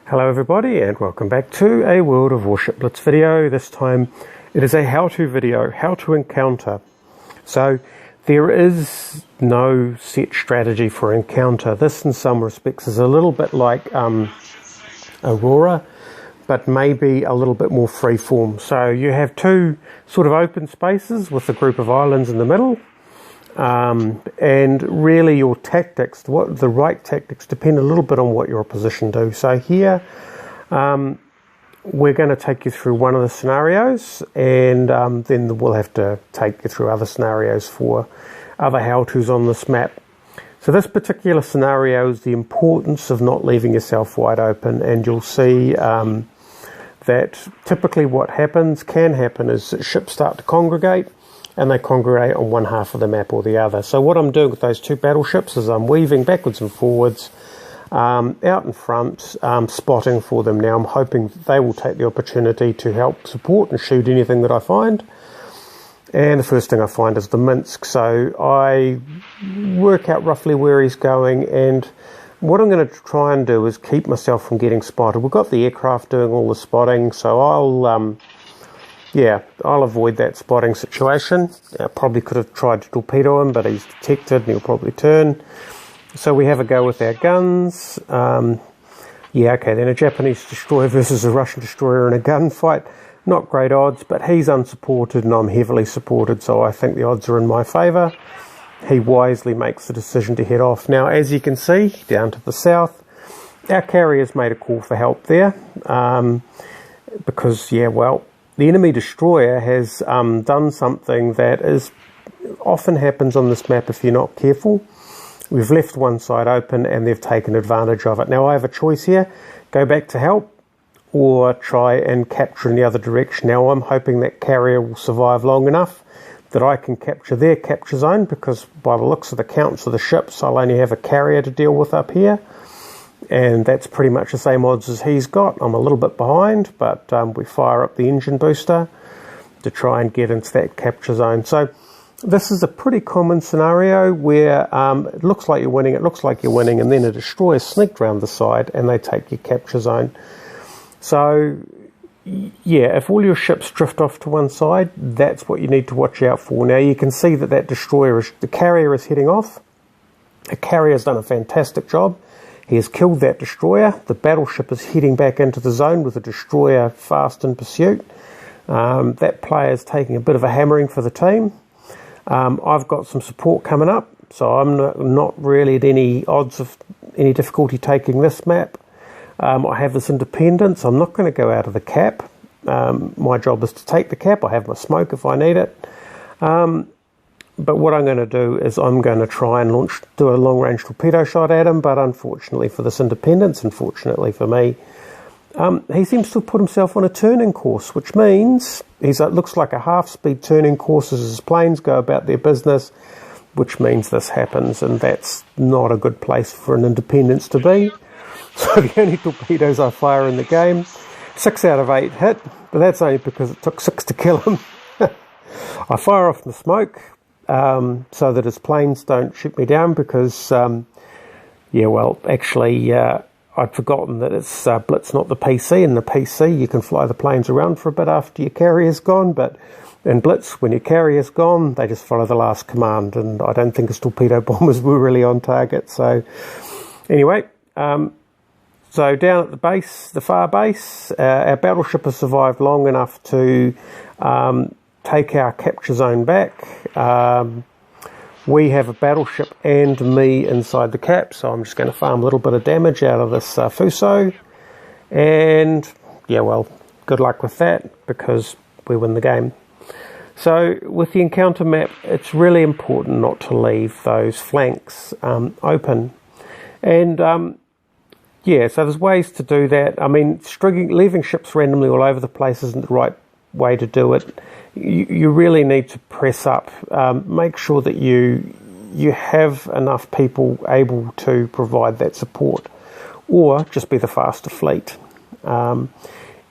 Hello everybody and welcome back to a World of Warship Blitz video. This time it is a how-to video, how to encounter. So there is no set strategy for encounter. This in some respects is a little bit like Aurora, but maybe a little bit more freeform. So you have two sort of open spaces with a group of islands in the middle. And really your tactics, the right tactics depend a little bit on what your opposition do. So here we're going to take you through one of the scenarios, and then we'll have to take you through other scenarios for other how-tos on this map. So this particular scenario is the importance of not leaving yourself wide open, and you'll see that typically what can happen is that ships start to congregate, and they congregate on one half of the map or the other. So what I'm doing with those two battleships is I'm weaving backwards and forwards out in front, spotting for them. Now I'm hoping they will take the opportunity to help support and shoot anything that I find. And the first thing I find is the Minsk. So I work out roughly where he's going, and what I'm going to try and do is keep myself from getting spotted. We've got the aircraft doing all the spotting, so I'll avoid that spotting situation. I probably could have tried to torpedo him, but he's detected and he'll probably turn. So we have a go with our guns. Then a Japanese destroyer versus a Russian destroyer in a gunfight. Not great odds, but he's unsupported and I'm heavily supported, so I think the odds are in my favour. He wisely makes the decision to head off. Now, as you can see, down to the south, our carrier's made a call for help there. Because, the enemy destroyer has done something that often happens on this map if you're not careful. We've left one side open and they've taken advantage of it. Now I have a choice here, go back to help or try and capture in the other direction. Now I'm hoping that carrier will survive long enough that I can capture their capture zone, because by the looks of the counts of the ships, I'll only have a carrier to deal with up here. And that's pretty much the same odds as he's got. I'm a little bit behind, but we fire up the engine booster to try and get into that capture zone. So this is a pretty common scenario where it looks like you're winning, and then a destroyer sneaked around the side and they take your capture zone. So if all your ships drift off to one side, that's what you need to watch out for. Now you can see that the carrier is heading off. The carrier's done a fantastic job. He has killed that destroyer. The battleship is heading back into the zone with the destroyer fast in pursuit. That player is taking a bit of a hammering for the team. I've got some support coming up, so I'm not really at any odds of any difficulty taking this map. I have this independence. I'm not going to go out of the cap. My job is to take the cap. I have my smoke if I need it. But what I'm going to do is I'm going to try and do a long-range torpedo shot at him, but unfortunately for this independence, unfortunately for me, he seems to have put himself on a turning course, which means it looks like a half-speed turning course as his planes go about their business, which means this happens, and that's not a good place for an independence to be. So the only torpedoes I fire in the game, 6 out of 8 hit, but that's only because it took 6 to kill him. I fire off the smoke, so that his planes don't shoot me down, because, I'd forgotten that it's Blitz, not the PC. In the PC, you can fly the planes around for a bit after your carrier's gone, but in Blitz, when your carrier's gone, they just follow the last command, and I don't think his torpedo bombers were really on target. So, anyway, so down at the base, the far base, our battleship has survived long enough to take our capture zone back. We have a battleship and me inside the cap, so I'm just going to farm a little bit of damage out of this Fuso. And, good luck with that, because we win the game. So, with the encounter map, it's really important not to leave those flanks open. And, so there's ways to do that. I mean, leaving ships randomly all over the place isn't the right way to do it. You really need to press up. Make sure that you have enough people able to provide that support, or just be the faster fleet.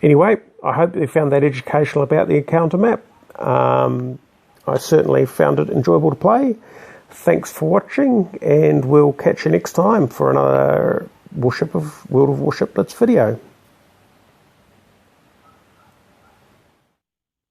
Anyway, I hope you found that educational about the encounter map. I certainly found it enjoyable to play. Thanks for watching, and we'll catch you next time for another World of Warship Blitz video.